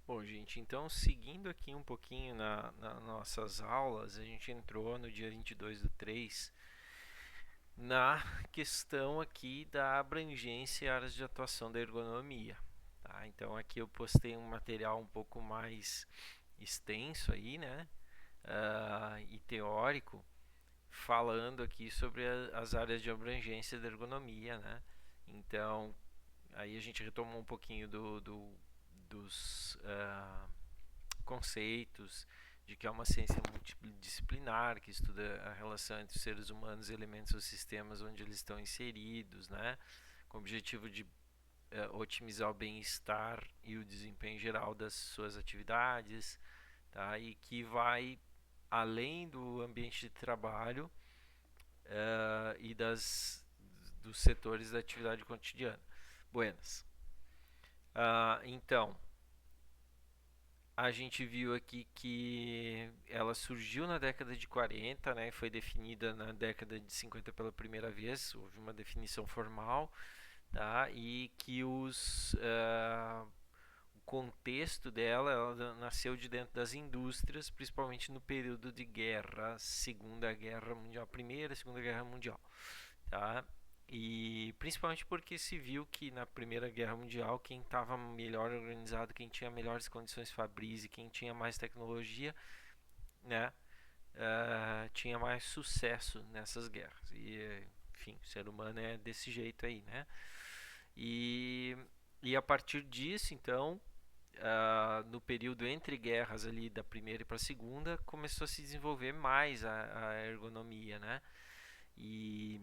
Bom, gente, então seguindo aqui um pouquinho nas nossas aulas, a gente entrou no dia 22/3 na questão aqui da abrangência e áreas de atuação da ergonomia. Tá? Então aqui eu postei um material um pouco mais extenso aí, né? E teórico, falando aqui sobre as áreas de abrangência da ergonomia, né? Então, aí a gente retomou um pouquinho dos conceitos de que é uma ciência multidisciplinar que estuda a relação entre os seres humanos e elementos ou sistemas onde eles estão inseridos, né? Com o objetivo de otimizar o bem-estar e o desempenho geral das suas atividades, tá? E que vai além do ambiente de trabalho e dos setores da atividade cotidiana. Buenas. Então, a gente viu aqui que ela surgiu na década de 40, né, foi definida na década de 50 pela primeira vez, houve uma definição formal, tá, e que o contexto dela, ela nasceu de dentro das indústrias, principalmente no período de guerra, Segunda Guerra Mundial, Primeira e Segunda Guerra Mundial, tá? E principalmente porque se viu que na Primeira Guerra Mundial quem estava melhor organizado, quem tinha melhores condições fabris e quem tinha mais tecnologia, né, tinha mais sucesso nessas guerras. E enfim, o ser humano é desse jeito aí, né? E, e a partir disso, então, no período entre guerras ali da primeira e para a segunda, começou a se desenvolver mais a ergonomia, né? E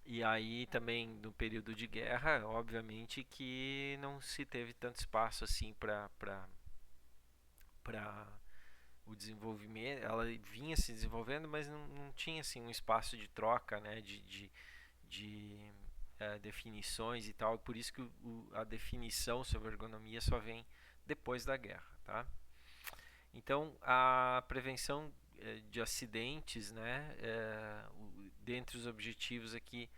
e aí também no período de guerra, obviamente que não se teve tanto espaço assim para o desenvolvimento. Ela vinha se desenvolvendo, mas não tinha assim um espaço de troca, né, de definições e tal. Por isso que a definição sobre ergonomia só vem depois da guerra, tá? Então a prevenção de acidentes, né, dentre os objetivos aqui,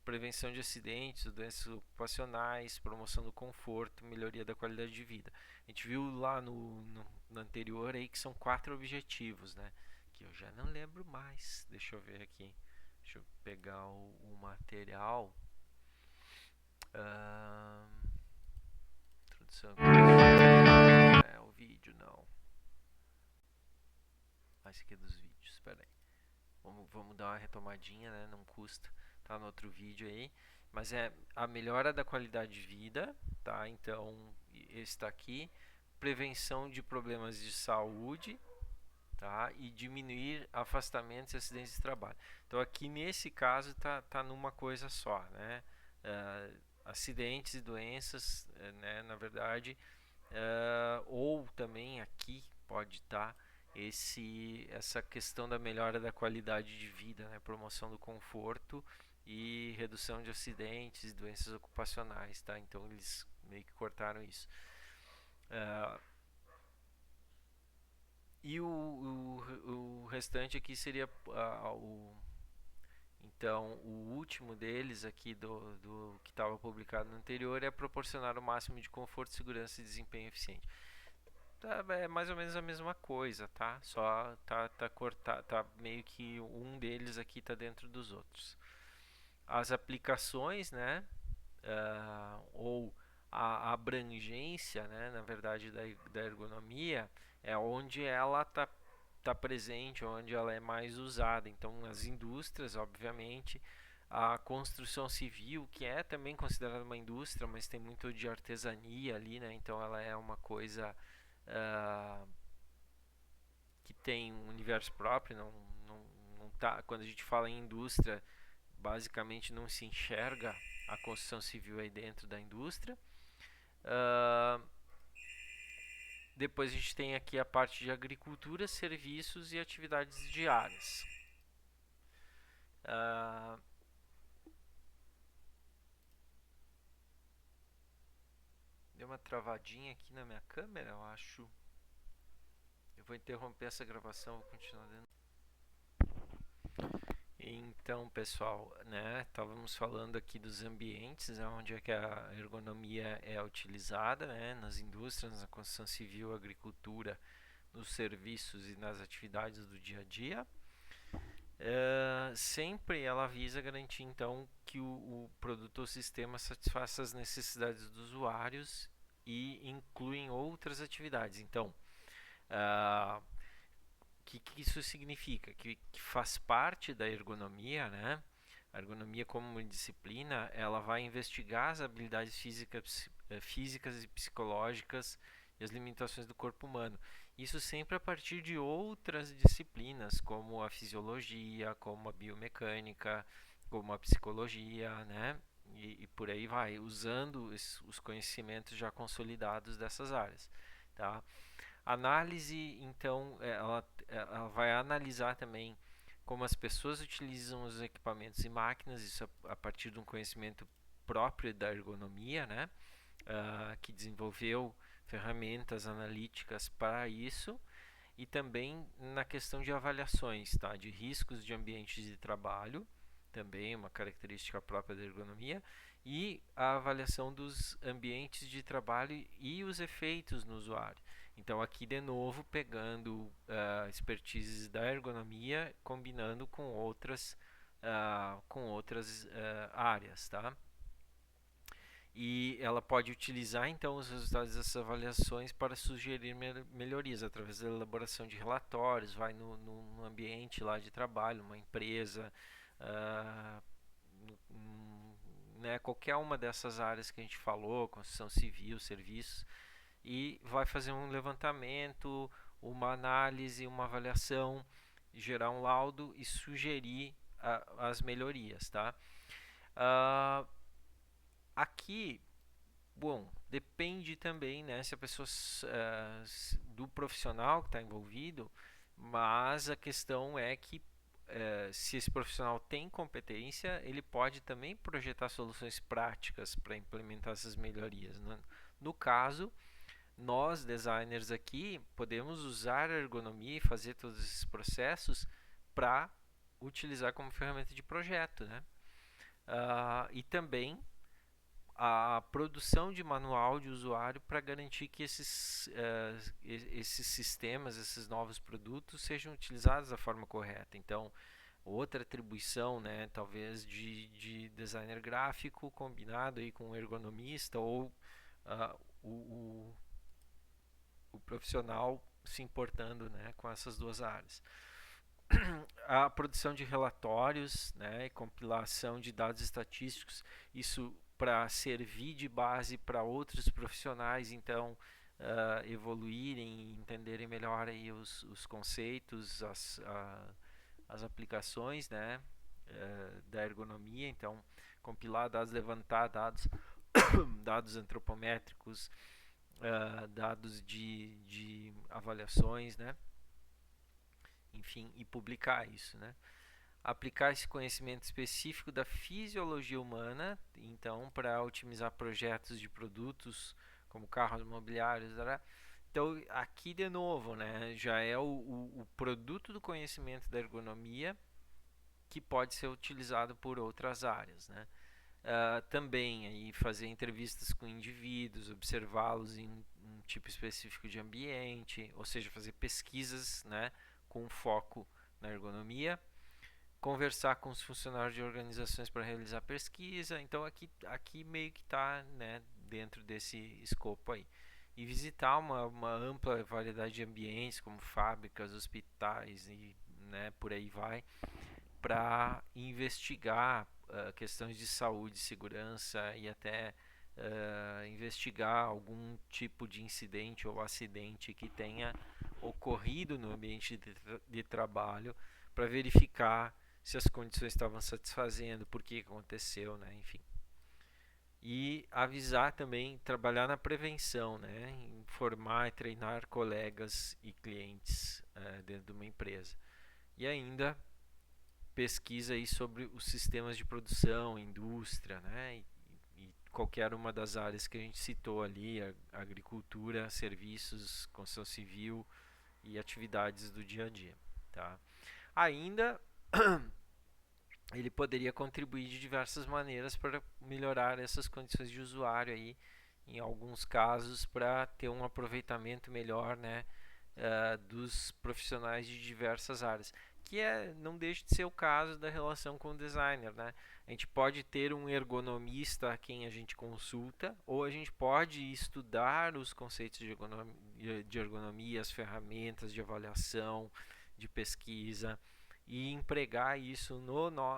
prevenção de acidentes, doenças ocupacionais, promoção do conforto, melhoria da qualidade de vida. A gente viu lá no anterior aí que são 4 objetivos, né? Que eu já não lembro mais. Deixa eu ver aqui. Deixa eu pegar o material. Ahn, introdução. É o vídeo, não. Ah, esse aqui é dos vídeos. Espera aí. Vamos dar uma retomadinha, né? Não custa. Tá no outro vídeo aí. Mas é a melhora da qualidade de vida, tá? Então, esse está aqui. Prevenção de problemas de saúde, tá? E diminuir afastamentos e acidentes de trabalho. Então, aqui nesse caso, tá numa coisa só, né? Acidentes e doenças, né? Na verdade, ou também aqui pode estar essa questão da melhora da qualidade de vida, né? Promoção do conforto e redução de acidentes e doenças ocupacionais, tá? Então eles meio que cortaram isso. Uh, o restante aqui seria então o último deles aqui do que estava publicado no anterior é proporcionar o máximo de conforto, segurança e desempenho eficiente. É mais ou menos a mesma coisa, tá? Só tá cortado, tá meio que um deles aqui tá dentro dos outros. As aplicações, né? Ou a abrangência, né? Na verdade, da ergonomia é onde ela tá presente, onde ela é mais usada. Então, as indústrias, obviamente, a construção civil, que é também considerada uma indústria, mas tem muito de artesania ali, né? Então, ela é uma coisa uh, que tem um universo próprio, não tá, quando a gente fala em indústria, basicamente não se enxerga a construção civil aí dentro da indústria. Uh, Depois a gente tem aqui a parte de agricultura, serviços e atividades diárias. Uh, Deu uma travadinha aqui na minha câmera, eu acho. Eu vou interromper essa gravação, vou continuar dentro. Então, pessoal, né, estávamos falando aqui dos ambientes, né, onde é que a ergonomia é utilizada, né, nas indústrias, na construção civil, agricultura, nos serviços e nas atividades do dia a dia. Sempre ela visa garantir, então, que o produto ou sistema satisfaça as necessidades dos usuários e incluem outras atividades. Então, o que isso significa? Que faz parte da ergonomia, né? A ergonomia como uma disciplina, ela vai investigar as habilidades físicas e psicológicas e as limitações do corpo humano. Isso sempre a partir de outras disciplinas, como a fisiologia, como a biomecânica, como a psicologia, né? E por aí vai, usando os conhecimentos já consolidados dessas áreas, tá? Análise, então, ela vai analisar também como as pessoas utilizam os equipamentos e máquinas, isso a partir de um conhecimento próprio da ergonomia, né? Que desenvolveu ferramentas analíticas para isso, e também na questão de avaliações, tá? De riscos de ambientes de trabalho, também uma característica própria da ergonomia, e a avaliação dos ambientes de trabalho e os efeitos no usuário. Então, aqui de novo, pegando expertises da ergonomia, combinando com outras áreas, tá? E ela pode utilizar então os resultados dessas avaliações para sugerir melhorias através da elaboração de relatórios, vai no ambiente lá de trabalho, uma empresa, uh, né, qualquer uma dessas áreas que a gente falou, construção civil, serviços, e vai fazer um levantamento, uma análise, uma avaliação, gerar um laudo e sugerir as melhorias, tá? Aqui, bom, depende também, né, se a pessoa do profissional que está envolvido, mas a questão é que se esse profissional tem competência, ele pode também projetar soluções práticas para implementar essas melhorias, né? No caso, nós designers aqui podemos usar a ergonomia e fazer todos esses processos para utilizar como ferramenta de projeto, né? E também a produção de manual de usuário para garantir que esses sistemas, esses novos produtos sejam utilizados da forma correta. Então, outra atribuição, né, talvez de designer gráfico combinado aí com um ergonomista ou o profissional se importando, né, com essas duas áreas. A produção de relatórios, né, e compilação de dados estatísticos, isso para servir de base para outros profissionais, então evoluírem e entenderem melhor aí os conceitos, as aplicações, né, da ergonomia. Então, compilar dados, levantar dados, dados antropométricos, dados de avaliações, né, enfim, e publicar isso, né? Aplicar esse conhecimento específico da fisiologia humana, então, para otimizar projetos de produtos como carros imobiliários. Então, aqui de novo, né, já é o produto do conhecimento da ergonomia que pode ser utilizado por outras áreas, né? Também aí fazer entrevistas com indivíduos, observá-los em um tipo específico de ambiente, ou seja, fazer pesquisas, né, com foco na ergonomia, conversar com os funcionários de organizações para realizar pesquisa. Então aqui meio que está, né, dentro desse escopo aí. E visitar uma ampla variedade de ambientes, como fábricas, hospitais e, né, por aí vai, para investigar questões de saúde, segurança e até investigar algum tipo de incidente ou acidente que tenha ocorrido no ambiente de trabalho, para verificar se as condições estavam satisfazendo, por que aconteceu, né? Enfim. E avisar também, trabalhar na prevenção, né? Informar e treinar colegas e clientes dentro de uma empresa. E ainda pesquisa aí sobre os sistemas de produção, indústria, né? E qualquer uma das áreas que a gente citou ali, agricultura, serviços, construção civil e atividades do dia a dia, tá? Ainda ele poderia contribuir de diversas maneiras para melhorar essas condições de usuário aí, em alguns casos, para ter um aproveitamento melhor, né, dos profissionais de diversas áreas, que não deixa de ser o caso da relação com o designer, né? A gente pode ter um ergonomista a quem a gente consulta, ou a gente pode estudar os conceitos de ergonomia, as ferramentas de avaliação, de pesquisa, e empregar isso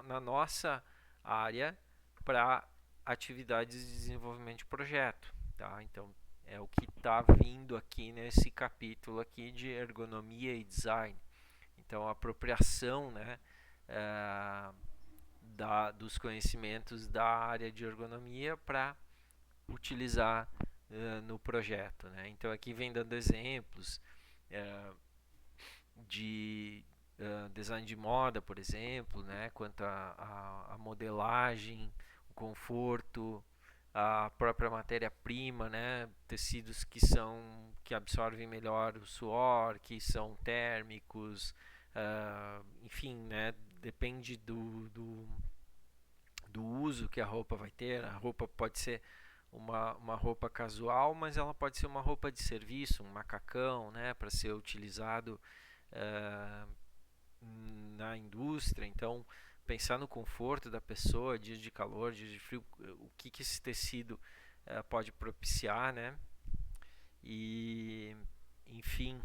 na nossa área para atividades de desenvolvimento de projeto, tá? Então é o que está vindo aqui nesse capítulo aqui de ergonomia e design. Então a apropriação, né, eh, dos conhecimentos da área de ergonomia para utilizar no projeto, né? Então aqui vem dando exemplos de design de moda, por exemplo, né? Quanto a modelagem, o conforto, a própria matéria-prima, né? Tecidos que absorvem melhor o suor, que são térmicos, enfim, né? Depende do uso que a roupa vai ter. A roupa pode ser uma roupa casual, mas ela pode ser uma roupa de serviço, um macacão, né? Para ser utilizado uh, na indústria. Então, pensar no conforto da pessoa, dias de calor, dias de frio, o que esse tecido pode propiciar, né? E, enfim,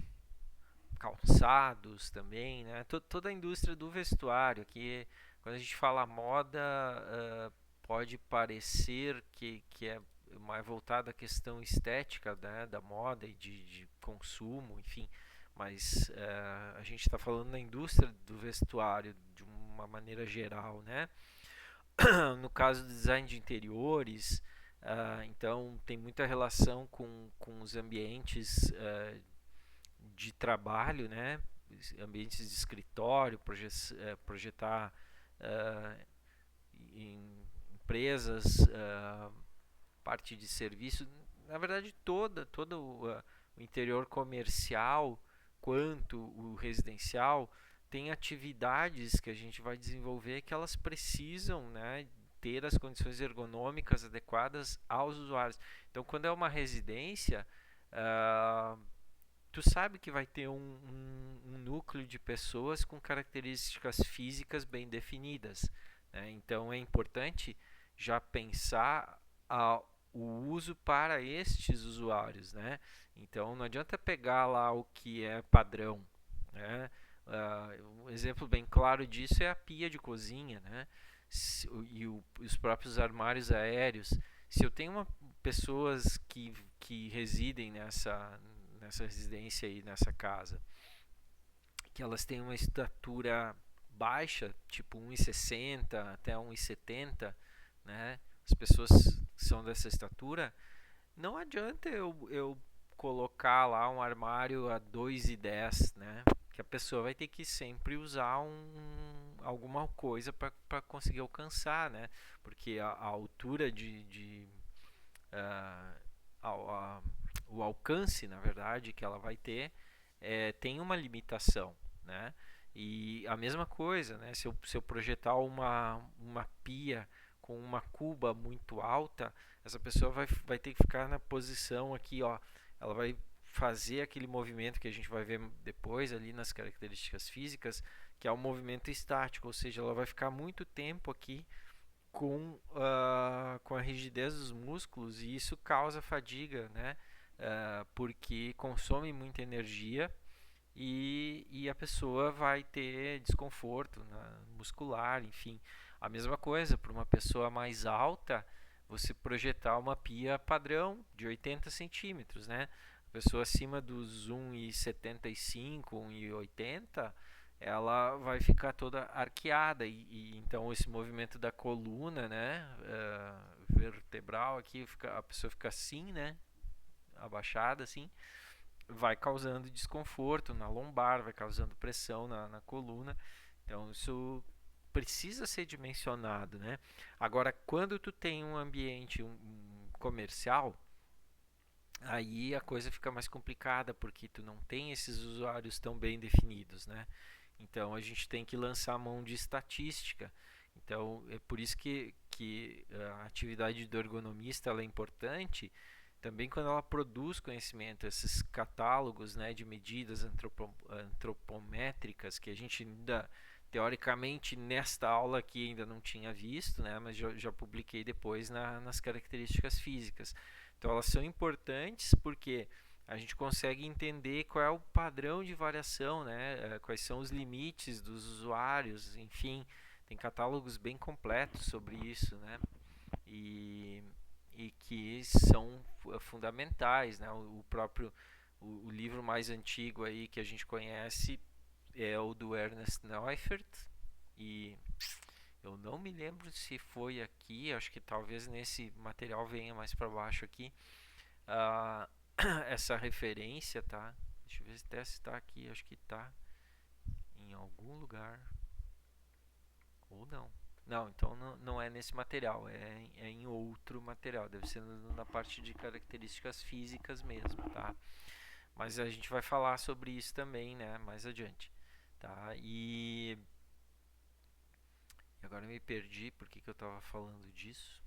calçados também, né? Toda a indústria do vestuário, aqui, quando a gente fala moda, pode parecer que é mais voltado à questão estética, né, da moda e de consumo, enfim, mas a gente está falando na indústria do vestuário de uma maneira geral, né? No caso do design de interiores, então tem muita relação com os ambientes de trabalho, né? Ambientes de escritório, projetar em empresas, parte de serviço, na verdade todo o interior comercial quanto o residencial tem atividades que a gente vai desenvolver que elas precisam, né, ter as condições ergonômicas adequadas aos usuários. Então, quando é uma residência, tu sabe que vai ter um núcleo de pessoas com características físicas bem definidas, né? Então é importante já pensar o uso para estes usuários, né? Então não adianta pegar lá o que é padrão, né? Um exemplo bem claro disso é a pia de cozinha, né? Os próprios armários aéreos. Se eu tenho pessoas que residem nessa residência aí, nessa casa, que elas têm uma estatura baixa, tipo 1,60 até 1,70, né? As pessoas são dessa estatura, não adianta eu colocar lá um armário a 2,10, né? Que a pessoa vai ter que sempre usar alguma coisa para conseguir alcançar, né? Porque a altura uh, a, o alcance, na verdade, que ela vai ter tem uma limitação, né? E a mesma coisa, né? Se eu projetar uma pia com uma cuba muito alta, essa pessoa vai ter que ficar na posição aqui, ó. Ela vai fazer aquele movimento que a gente vai ver depois ali nas características físicas, que é o movimento estático, ou seja, ela vai ficar muito tempo aqui com a rigidez dos músculos e isso causa fadiga, né? Porque consome muita energia e a pessoa vai ter desconforto, né, muscular, enfim. A mesma coisa para uma pessoa mais alta, você projetar uma pia padrão de 80 centímetros, né? A pessoa acima dos 1,75, 1,80, ela vai ficar toda arqueada e então esse movimento da coluna, né, vertebral aqui, a pessoa fica assim, né, abaixada assim, vai causando desconforto na lombar, vai causando pressão na coluna. Então isso precisa ser dimensionado, né? Agora, quando tu tem um ambiente comercial, aí a coisa fica mais complicada porque tu não tem esses usuários tão bem definidos, né? Então a gente tem que lançar a mão de estatística, Então, é por isso que a atividade do ergonomista ela é importante também quando ela produz conhecimento, esses catálogos, né, de medidas antropométricas que a gente ainda, teoricamente, nesta aula aqui ainda não tinha visto, né, mas já publiquei depois nas características físicas. Então, elas são importantes porque a gente consegue entender qual é o padrão de variação, né, quais são os limites dos usuários, enfim, tem catálogos bem completos sobre isso, né? E, e que são fundamentais, né? O próprio o livro mais antigo aí que a gente conhece é o do Ernest Neufert e eu não me lembro se foi aqui, acho que talvez nesse material venha mais para baixo aqui, uh, essa referência, tá? Deixa eu ver se até está aqui, acho que está em algum lugar. Ou não. Não, então não é nesse material, é em outro material, deve ser na parte de características físicas mesmo, tá? Mas a gente vai falar sobre isso também, né, mais adiante, tá? E agora eu me perdi, por que eu estava falando disso?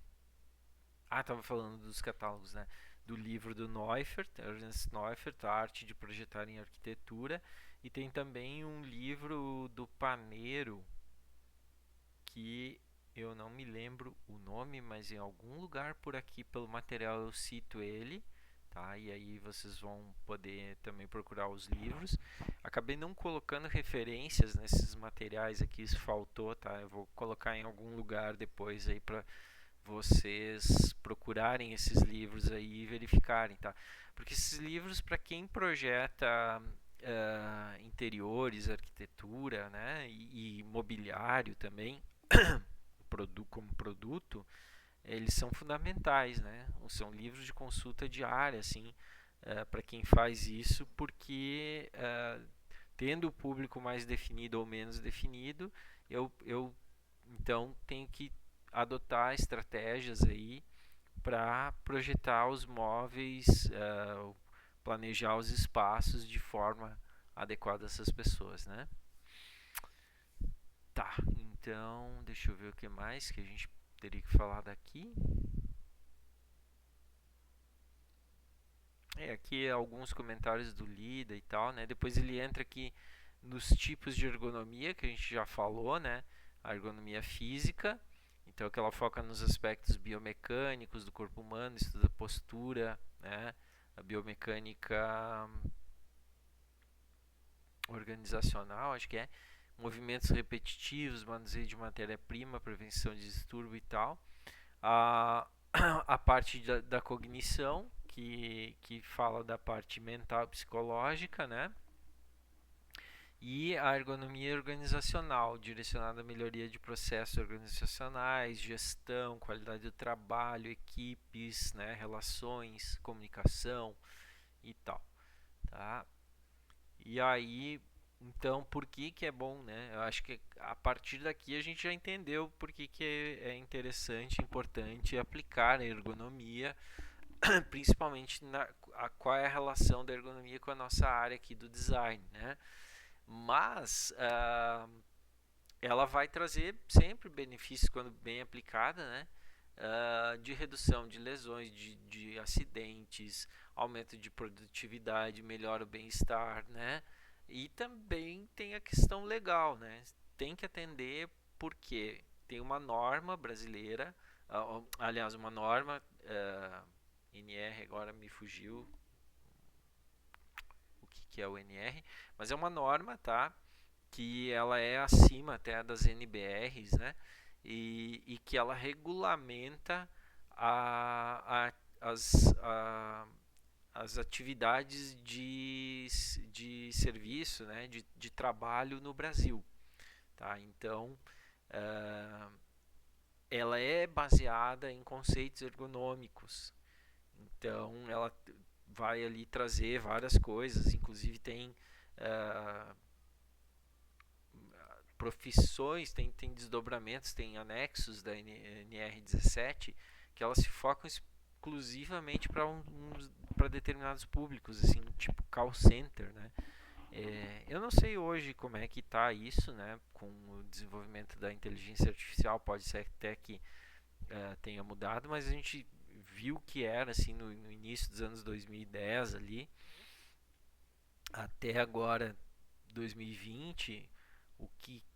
Ah, estava falando dos catálogos, né? Do livro do Neufert, Ernst Neufert, A Arte de Projetar em Arquitetura, e tem também um livro do Paneiro, que eu não me lembro o nome, mas em algum lugar por aqui pelo material eu cito ele, tá? E aí vocês vão poder também procurar os livros. Acabei não colocando referências nesses materiais aqui, isso faltou, tá? Eu vou colocar em algum lugar depois aí para vocês procurarem esses livros aí e verificarem, tá? Porque esses livros para quem projeta interiores, arquitetura, né, e mobiliário também, como produto, eles são fundamentais, né? São livros de consulta diária, assim, para quem faz isso, porque tendo o público mais definido ou menos definido, eu então tenho que adotar estratégias aí para projetar os móveis, planejar os espaços de forma adequada a essas pessoas, né? Tá, então deixa eu ver o que mais que a gente teria que falar daqui. Aqui alguns comentários do Lida e tal, né? Depois ele entra aqui nos tipos de ergonomia que a gente já falou, né? A ergonomia física, então que ela foca nos aspectos biomecânicos do corpo humano, estuda postura, né? A biomecânica organizacional, acho que é movimentos repetitivos, manuseio de matéria-prima, prevenção de distúrbio e tal. A, a parte da cognição, que fala da parte mental e psicológica, né? E a ergonomia organizacional, direcionada à melhoria de processos organizacionais, gestão, qualidade do trabalho, equipes, né, relações, comunicação e tal, tá? E aí, então, por que que é bom, né? Eu acho que a partir daqui a gente já entendeu por que que é interessante, importante aplicar a ergonomia, principalmente qual é a relação da ergonomia com a nossa área aqui do design, né? Mas ela vai trazer sempre benefícios quando bem aplicada, né? De redução de lesões, de acidentes, aumento de produtividade, melhora o bem-estar, né? E também tem a questão legal, né? Tem que atender porque tem uma norma brasileira, aliás, uma norma NR, agora me fugiu o que é o NR, mas é uma norma, tá? Que ela é acima até das NBRs, né? E que ela regulamenta as atividades de serviço, né? De trabalho no Brasil, tá? Então, ela é baseada em conceitos ergonômicos. Então, ela vai ali trazer várias coisas, inclusive tem profissões, tem desdobramentos, tem anexos da NR17 que elas se focam exclusivamente para determinados públicos, assim, tipo call center, né? Eu não sei hoje como é que está isso, né? Com o desenvolvimento da inteligência artificial, pode ser até que tenha mudado, mas a gente viu que era assim no início dos anos 2010 ali, até agora 2020,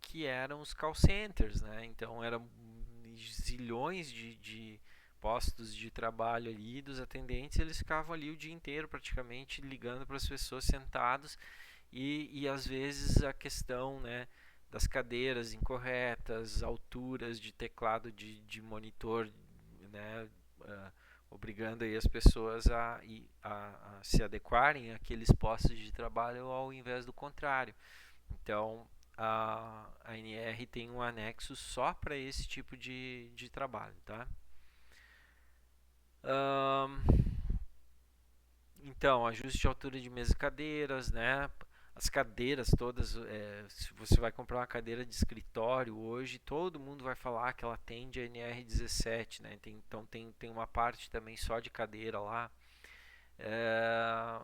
que eram os call centers, né? Então eram zilhões de postos de trabalho ali dos atendentes, eles ficavam ali o dia inteiro praticamente ligando para as pessoas sentados e às vezes a questão, né, das cadeiras incorretas, alturas de teclado de monitor, né, uh, obrigando aí as pessoas a se adequarem àqueles postos de trabalho ao invés do contrário. Então, a NR tem um anexo só para esse tipo de trabalho, tá? Um, então, ajuste de altura de mesa e cadeiras, né? As cadeiras todas, se você vai comprar uma cadeira de escritório hoje, todo mundo vai falar que ela atende a NR17, né? Então tem uma parte também só de cadeira lá.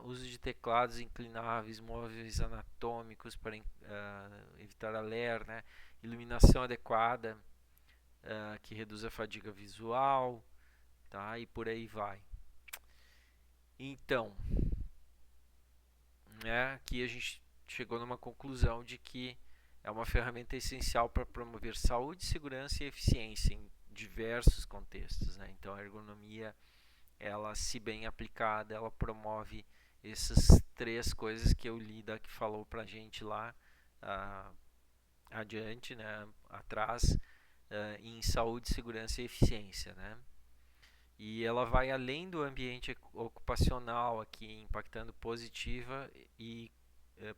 Uso de teclados inclináveis, móveis anatômicos para evitar a ler, né? Iluminação adequada, que reduz a fadiga visual, tá? E por aí vai. Então, aqui a gente chegou numa conclusão de que é uma ferramenta essencial para promover saúde, segurança e eficiência em diversos contextos, né? Então, a ergonomia, ela, se bem aplicada, ela promove essas três coisas que o Lida que falou para a gente lá adiante, né? Atrás, em saúde, segurança e eficiência, né? E ela vai além do ambiente ocupacional aqui, impactando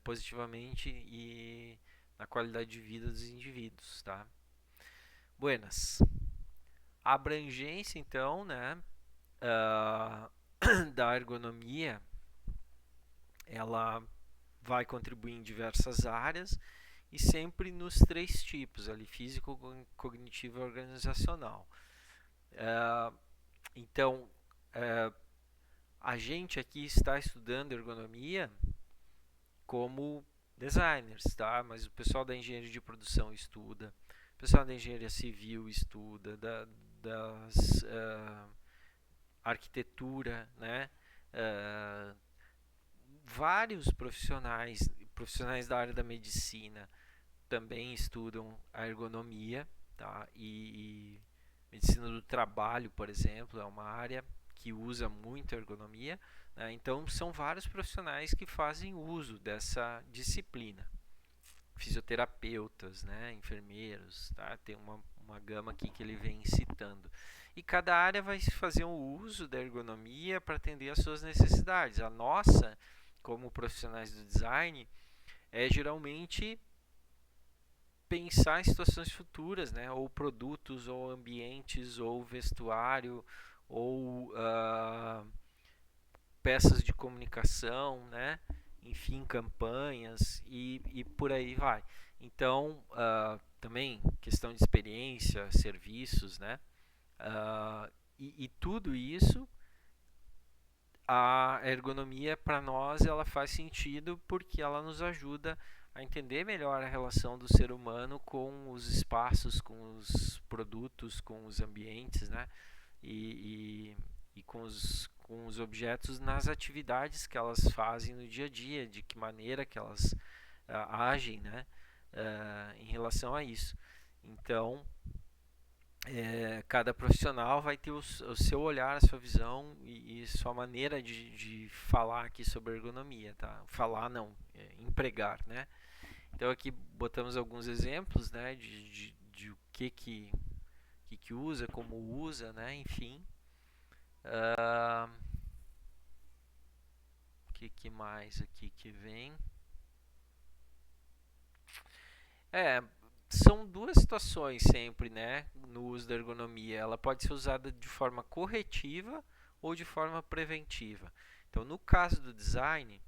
positivamente e na qualidade de vida dos indivíduos, tá? Buenas. A abrangência, então, né, da ergonomia, ela vai contribuir em diversas áreas e sempre nos três tipos, ali, físico, cognitivo e organizacional. Então, a gente aqui está estudando ergonomia como designers, tá? Mas o pessoal da engenharia de produção estuda, o pessoal da engenharia civil estuda, das arquitetura, né? Vários profissionais da área da medicina também estudam a ergonomia, tá? E medicina do trabalho, por exemplo, é uma área que usa muito a ergonomia, né? Então são vários profissionais que fazem uso dessa disciplina. Fisioterapeutas, né? Enfermeiros, tá? Tem uma gama aqui que ele vem citando. E cada área vai fazer um uso da ergonomia para atender às suas necessidades. A nossa, como profissionais do design, é geralmente pensar em situações futuras, né? Ou produtos, ou ambientes, ou vestuário, ou peças de comunicação, né? Enfim, campanhas e por aí vai. Então, também questão de experiência, serviços, né? E tudo isso, a ergonomia para nós ela faz sentido porque ela nos ajuda a entender melhor a relação do ser humano com os espaços, com os produtos, com os ambientes, né? E com os objetos nas atividades que elas fazem no dia a dia, de que maneira que elas agem, né? Em relação a isso. Então, cada profissional vai ter o seu olhar, a sua visão e sua maneira de falar aqui sobre ergonomia, tá? Falar não, empregar, né? Então aqui botamos alguns exemplos, né, de o que usa, como usa, né? Enfim. O que mais aqui que vem? São duas situações sempre, né, no uso da ergonomia. Ela pode ser usada de forma corretiva ou de forma preventiva. Então, no caso do design,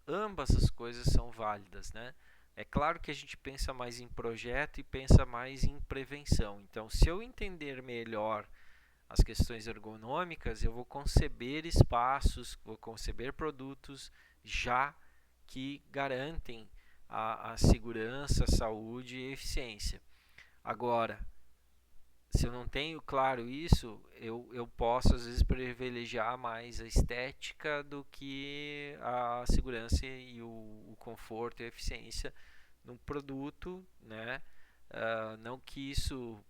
ambas as coisas são válidas, né? É claro que a gente pensa mais em projeto e pensa mais em prevenção. Então, se eu entender melhor as questões ergonômicas, eu vou conceber espaços, vou conceber produtos já que garantem a segurança, a saúde e a eficiência. Agora, se eu não tenho claro isso, eu posso às vezes privilegiar mais a estética do que a segurança e o conforto e a eficiência no produto, né? Não que isso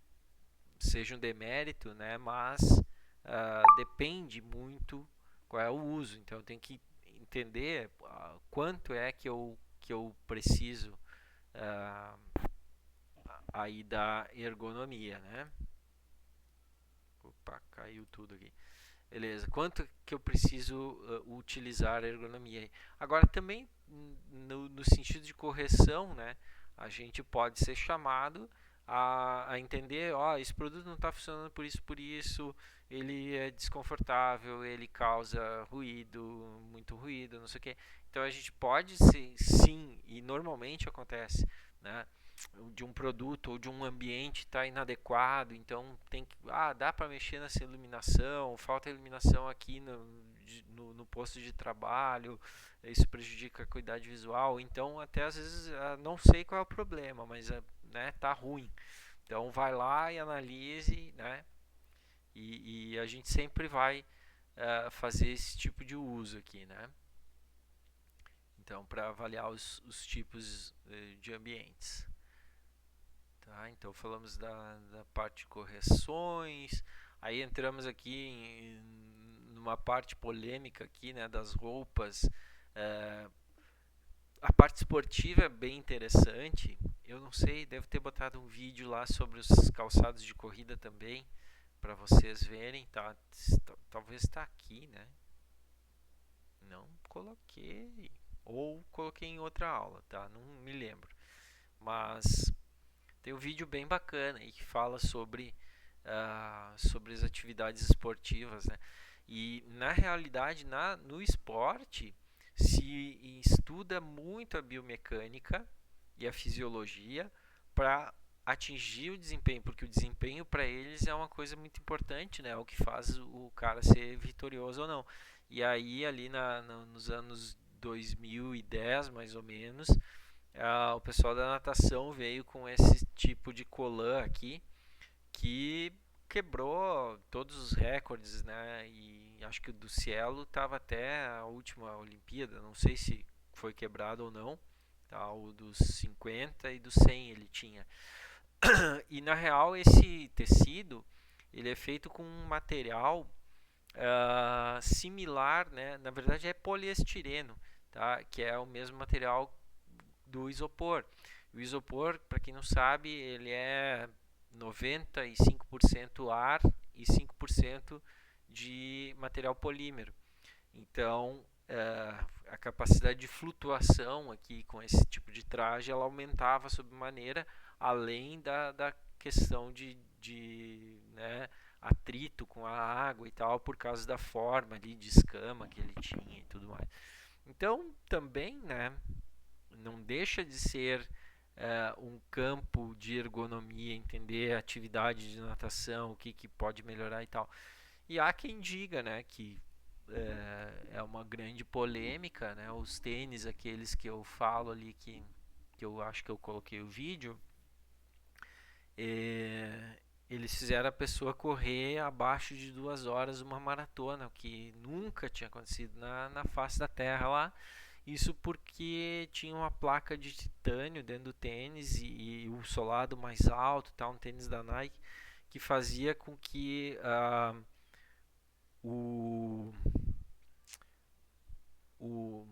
seja um demérito, né? Mas depende muito qual é o uso. Então eu tenho que entender quanto é que eu preciso uh, aí da ergonomia, né? Opa, caiu tudo aqui. Beleza, quanto que eu preciso utilizar a ergonomia? Agora também no sentido de correção, né? A gente pode ser chamado a entender, ó, esse produto não está funcionando por isso, ele é desconfortável, ele causa ruído, muito ruído, não sei o quê. Então a gente pode sim, e normalmente acontece, né? De um produto ou de um ambiente está inadequado, então tem que dá para mexer nessa iluminação, falta iluminação aqui no posto de trabalho, isso prejudica a qualidade visual, então até às vezes não sei qual é o problema, mas né, tá ruim, então vai lá e analise, né, e a gente sempre vai fazer esse tipo de uso aqui, né, então para avaliar os tipos de ambientes. Tá, então falamos da parte de correções, aí entramos aqui numa parte polêmica aqui, né, das roupas. A parte esportiva é bem interessante. Eu não sei, deve ter botado um vídeo lá sobre os calçados de corrida também, para vocês verem, tá? Talvez está aqui, né? Não coloquei, ou coloquei em outra aula, tá? Não me lembro. Mas tem um vídeo bem bacana aí que fala sobre as atividades esportivas, né? E na realidade, no esporte, se estuda muito a biomecânica e a fisiologia para atingir o desempenho, porque o desempenho para eles é uma coisa muito importante, né? É o que faz o cara ser vitorioso ou não. E aí, ali nos anos 2010, mais ou menos, o pessoal da natação veio com esse tipo de colã aqui que quebrou todos os recordes, né? E acho que o do Cielo estava até a última Olimpíada, não sei se foi quebrado ou não, tá? O dos 50 e dos 100 ele tinha. E na real esse tecido ele é feito com um material similar, né? Na verdade é poliestireno, tá? Que é o mesmo material do isopor. O isopor, para quem não sabe, ele é 95% ar e 5% de material polímero. Então, a capacidade de flutuação aqui com esse tipo de traje ela aumentava sobremaneira, além da questão de né, atrito com a água e tal, por causa da forma ali de escama que ele tinha e tudo mais. Então, também, né, não deixa de ser um campo de ergonomia, entender a atividade de natação, o que pode melhorar e tal. E há quem diga, né, que é uma grande polêmica, né, os tênis, aqueles que eu falo ali, que eu acho que eu coloquei o vídeo, eles fizeram a pessoa correr abaixo de 2 horas uma maratona, o que nunca tinha acontecido na face da Terra lá. Isso porque tinha uma placa de titânio dentro do tênis e o solado mais alto, tá, um tênis da Nike, que fazia com que o, o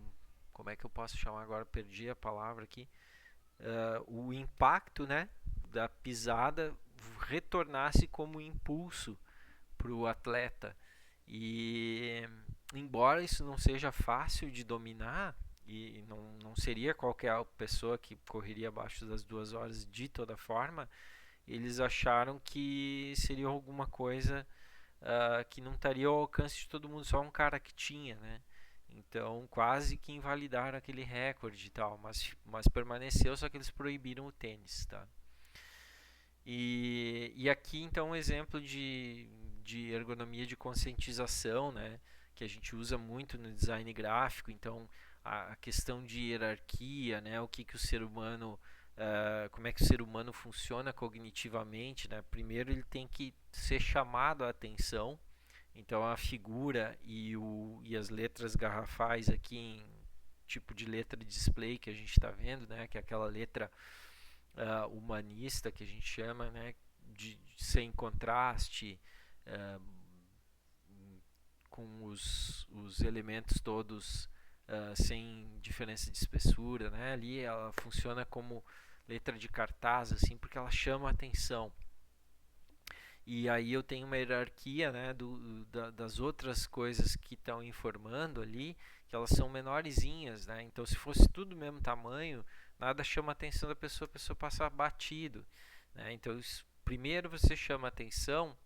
como é que eu posso chamar agora? Perdi a palavra aqui. O impacto, né, da pisada retornasse como impulso para o atleta. E embora isso não seja fácil de dominar, e não seria qualquer pessoa que correria abaixo das 2 horas de toda forma, eles acharam que seria alguma coisa que não estaria ao alcance de todo mundo, só um cara que tinha, né? Então quase que invalidaram aquele recorde e tal, mas permaneceu, só que eles proibiram o tênis, tá? E aqui então um exemplo de ergonomia de conscientização, né? que a gente usa muito no design gráfico. Então, a questão de hierarquia, né? O que que o ser humano, como é que o ser humano funciona cognitivamente, né? Primeiro ele tem que ser chamado a atenção. Então a figura e as letras garrafais aqui em tipo de letra de display que a gente está vendo, né? Que é aquela letra humanista que a gente chama, né? Sem contraste, uh, com os elementos todos sem diferença de espessura, né? Ali ela funciona como letra de cartaz, assim, porque ela chama a atenção. E aí eu tenho uma hierarquia, né, das outras coisas que estão informando ali, que elas são menorzinhas, né? Então se fosse tudo do mesmo tamanho, nada chama a atenção da pessoa, a pessoa passa batido, né? Então primeiro você chama a atenção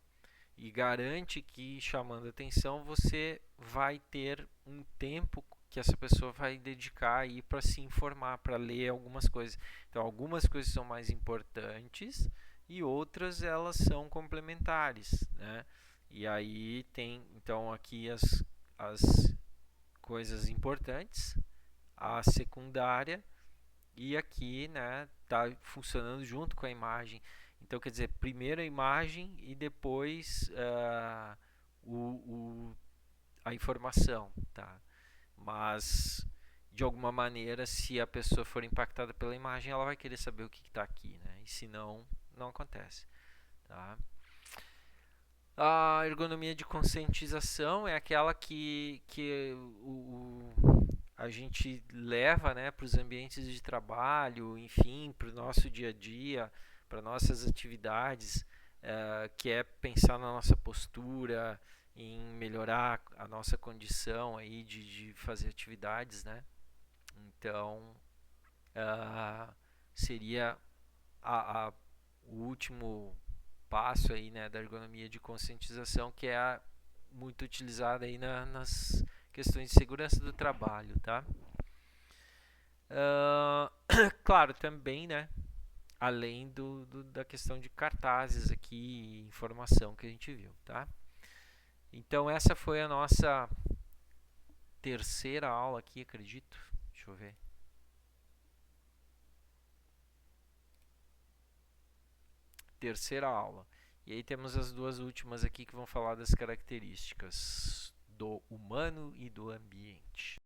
e garante que, chamando atenção, você vai ter um tempo que essa pessoa vai dedicar aí para se informar, para ler algumas coisas. Então, algumas coisas são mais importantes e outras elas são complementares, né? E aí tem, então, aqui as coisas importantes, a secundária e aqui, né, tá funcionando junto com a imagem. Então, quer dizer, primeiro a imagem e depois o, a informação, tá? Mas, de alguma maneira, se a pessoa for impactada pela imagem, ela vai querer saber o que está aqui, né? E se não, não acontece, tá? A ergonomia de conscientização é aquela que a gente leva, né, para os ambientes de trabalho, enfim, para o nosso dia a dia, para nossas atividades, que é pensar na nossa postura, em melhorar a nossa condição aí de fazer atividades, né? Então, seria a, a, o último passo aí, né, da ergonomia de conscientização, que é muito utilizada aí nas questões de segurança do trabalho, tá? Claro, também, né, além da questão de cartazes aqui, informação que a gente viu, tá? Então essa foi a nossa terceira aula aqui, acredito. Deixa eu ver. Terceira aula. E aí temos as duas últimas aqui que vão falar das características do humano e do ambiente.